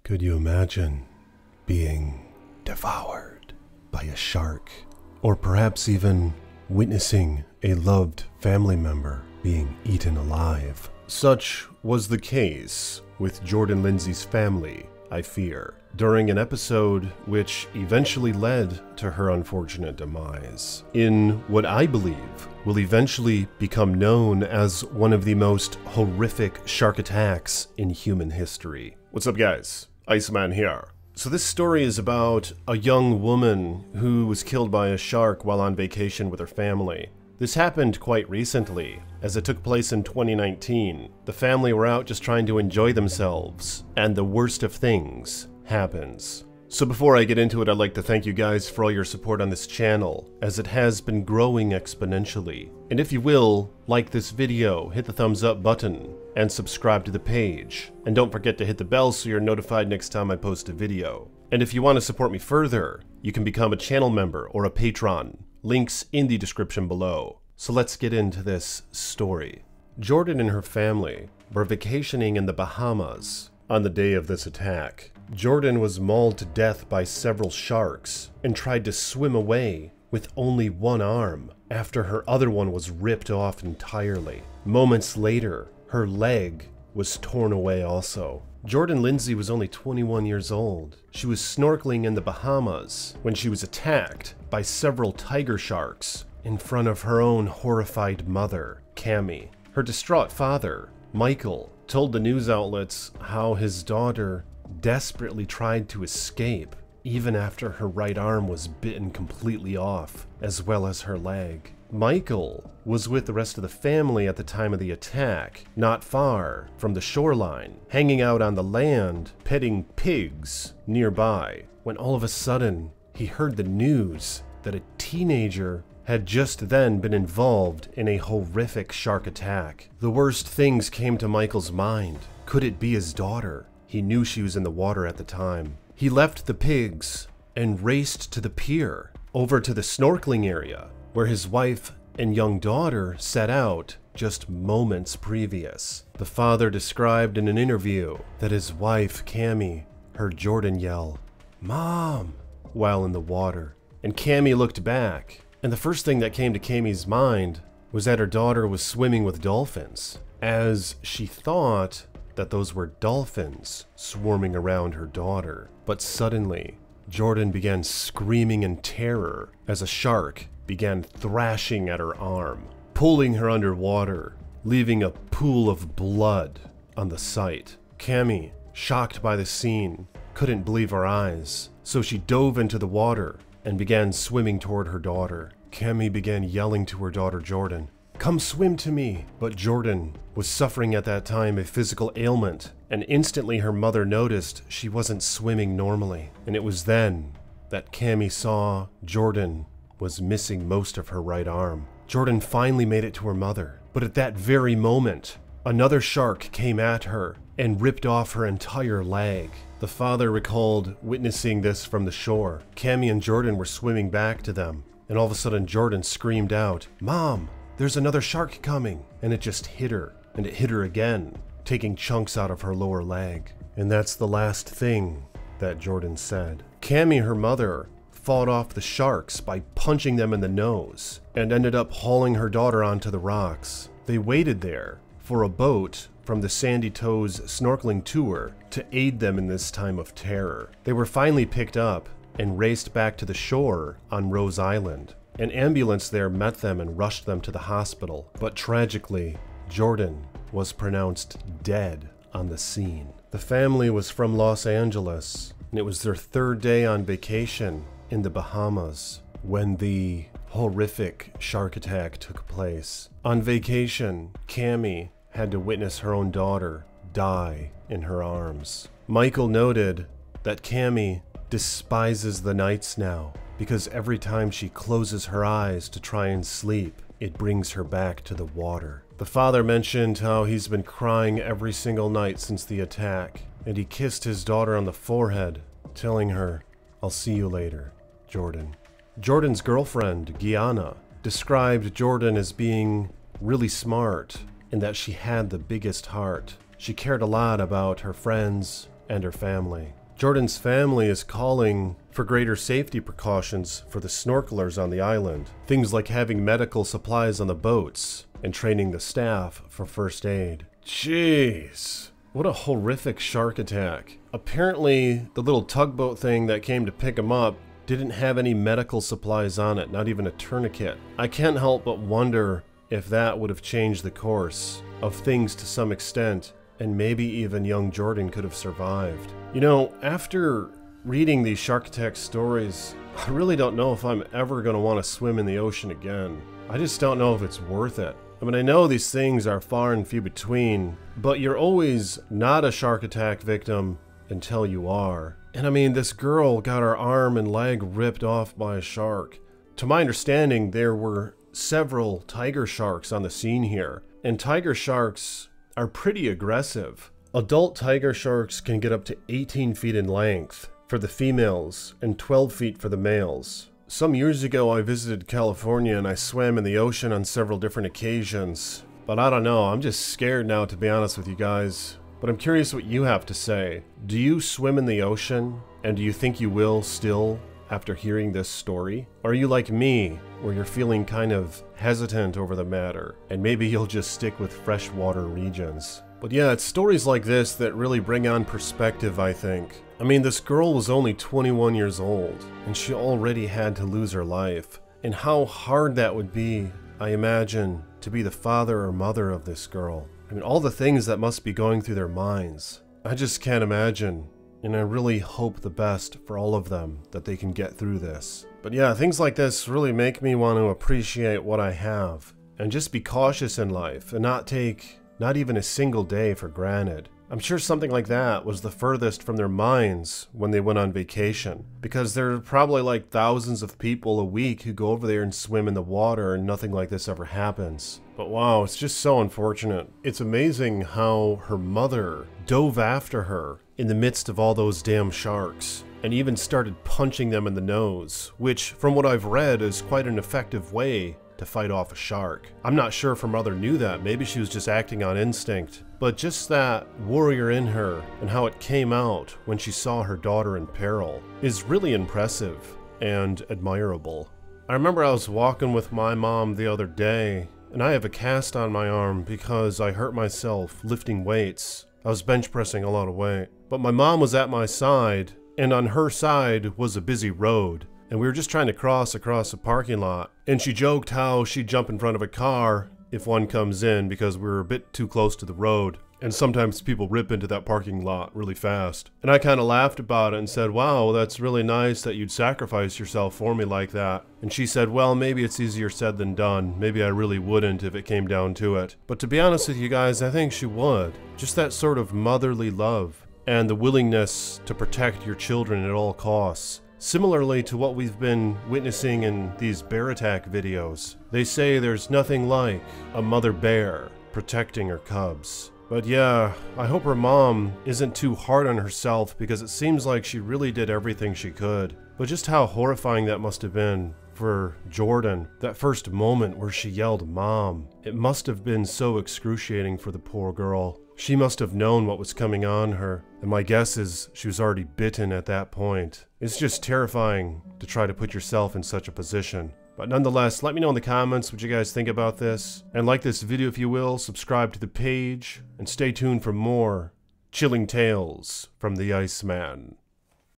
Could you imagine being devoured by a shark? Or perhaps even witnessing a loved family member being eaten alive? Such was the case with Jordan Lindsay's family, I fear, during an episode which eventually led to her unfortunate demise, in what I believe will eventually become known as one of the most horrific shark attacks in human history. What's up, guys? Iceman here. So this story is about a young woman who was killed by a shark while on vacation with her family. This happened quite recently, as it took place in 2019. The family were out just trying to enjoy themselves, and the worst of things happens. So before I get into it, I'd like to thank you guys for all your support on this channel, as it has been growing exponentially. And if you will, like this video, hit the thumbs up button, and subscribe to the page. And don't forget to hit the bell so you're notified next time I post a video. And if you want to support me further, you can become a channel member or a patron. Links in the description below. So let's get into this story. Jordan and her family were vacationing in the Bahamas on the day of this attack. Jordan was mauled to death by several sharks and tried to swim away with only one arm after her other one was ripped off entirely. Moments later, her leg was torn away also. Jordan Lindsay was only 21 years old. She was snorkeling in the Bahamas when she was attacked by several tiger sharks in front of her own horrified mother, Cami. Her distraught father, Michael, told the news outlets how his daughter desperately tried to escape even after her right arm was bitten completely off, as well as her leg. Michael was with the rest of the family at the time of the attack, not far from the shoreline, hanging out on the land, petting pigs nearby, when all of a sudden he heard the news that a teenager had just then been involved in a horrific shark attack. The worst things came to Michael's mind. Could it be his daughter? He knew she was in the water at the time. He left the pigs and raced to the pier, over to the snorkeling area, where his wife and young daughter set out just moments previous. The father described in an interview that his wife, Cami, heard Jordan yell, "Mom," while in the water. And Cami looked back, and the first thing that came to Cami's mind was that her daughter was swimming with dolphins, as she thought that those were dolphins swarming around her daughter. But suddenly, Jordan began screaming in terror as a shark began thrashing at her arm, pulling her underwater, leaving a pool of blood on the site. Cami, shocked by the scene, couldn't believe her eyes, so she dove into the water and began swimming toward her daughter. Cami began yelling to her daughter Jordan, "Come swim to me!" But Jordan was suffering at that time a physical ailment, and instantly her mother noticed she wasn't swimming normally. And it was then that Cami saw Jordan was missing most of her right arm. Jordan finally made it to her mother, but at that very moment, another shark came at her and ripped off her entire leg. The father recalled witnessing this from the shore. Cami and Jordan were swimming back to them, and all of a sudden Jordan screamed out, "Mom, there's another shark coming!" And it just hit her, and it hit her again, taking chunks out of her lower leg. And that's the last thing that Jordan said. Cami, her mother, fought off the sharks by punching them in the nose, and ended up hauling her daughter onto the rocks. They waited there for a boat from the Sandy Toes snorkeling tour to aid them in this time of terror. They were finally picked up and raced back to the shore on Rose Island. An ambulance there met them and rushed them to the hospital, but tragically, Jordan was pronounced dead on the scene. The family was from Los Angeles, and it was their third day on vacation in the Bahamas when the horrific shark attack took place. On vacation, Cami had to witness her own daughter die in her arms. Michael noted that Cami despises the nights now because every time she closes her eyes to try and sleep, it brings her back to the water. The father mentioned how he's been crying every single night since the attack, and he kissed his daughter on the forehead, telling her, "I'll see you later, Jordan." Jordan's girlfriend, Gianna, described Jordan as being really smart and that she had the biggest heart. She cared a lot about her friends and her family. Jordan's family is calling for greater safety precautions for the snorkelers on the island. Things like having medical supplies on the boats and training the staff for first aid. Jeez, what a horrific shark attack. Apparently, the little tugboat thing that came to pick him up didn't have any medical supplies on it, not even a tourniquet. I can't help but wonder if that would have changed the course of things to some extent, and maybe even young Jordan could have survived. You know, after reading these shark attack stories, I really don't know if I'm ever going to want to swim in the ocean again. I just don't know if it's worth it. I mean, I know these things are far and few between, but you're always not a shark attack victim until you are. And I mean, this girl got her arm and leg ripped off by a shark. To my understanding, there were several tiger sharks on the scene here, and tiger sharks are pretty aggressive. Adult tiger sharks can get up to 18 feet in length for the females and 12 feet for the males. Some years ago, I visited California and I swam in the ocean on several different occasions. But I don't know, I'm just scared now, to be honest with you guys. But I'm curious what you have to say. Do you swim in the ocean? And do you think you will still after hearing this story? Or are you like me, where you're feeling kind of hesitant over the matter, and maybe you'll just stick with freshwater regions? But yeah, it's stories like this that really bring on perspective, I think. I mean, this girl was only 21 years old, and she already had to lose her life. And how hard that would be, I imagine, to be the father or mother of this girl. I mean, all the things that must be going through their minds. I just can't imagine. And I really hope the best for all of them, that they can get through this. But yeah, things like this really make me want to appreciate what I have. And just be cautious in life, and not take not even a single day for granted. I'm sure something like that was the furthest from their minds when they went on vacation, because there are probably like thousands of people a week who go over there and swim in the water and nothing like this ever happens. But wow, it's just so unfortunate. It's amazing how her mother dove after her in the midst of all those damn sharks, and even started punching them in the nose, which, from what I've read, is quite an effective way to fight off a shark. I'm not sure if her mother knew that. Maybe she was just acting on instinct. But just that warrior in her and how it came out when she saw her daughter in peril is really impressive and admirable. I remember I was walking with my mom the other day, and I have a cast on my arm because I hurt myself lifting weights. I was bench pressing a lot of weight. But my mom was at my side, and on her side was a busy road. And we were just trying to cross across a parking lot. And she joked how she'd jump in front of a car if one comes in because we were a bit too close to the road. And sometimes people rip into that parking lot really fast. And I kind of laughed about it and said, wow, that's really nice that you'd sacrifice yourself for me like that. And she said, well, maybe it's easier said than done. Maybe I really wouldn't if it came down to it. But to be honest with you guys, I think she would. Just that sort of motherly love and the willingness to protect your children at all costs. Similarly to what we've been witnessing in these bear attack videos. They say there's nothing like a mother bear protecting her cubs. But yeah, I hope her mom isn't too hard on herself, because it seems like she really did everything she could. But just how horrifying that must have been for Jordan. That first moment where she yelled, "Mom." It must have been so excruciating for the poor girl. She must have known what was coming on her, and my guess is she was already bitten at that point. It's just terrifying to try to put yourself in such a position. But nonetheless, let me know in the comments what you guys think about this. And like this video if you will, subscribe to the page, and stay tuned for more chilling tales from the Iceman.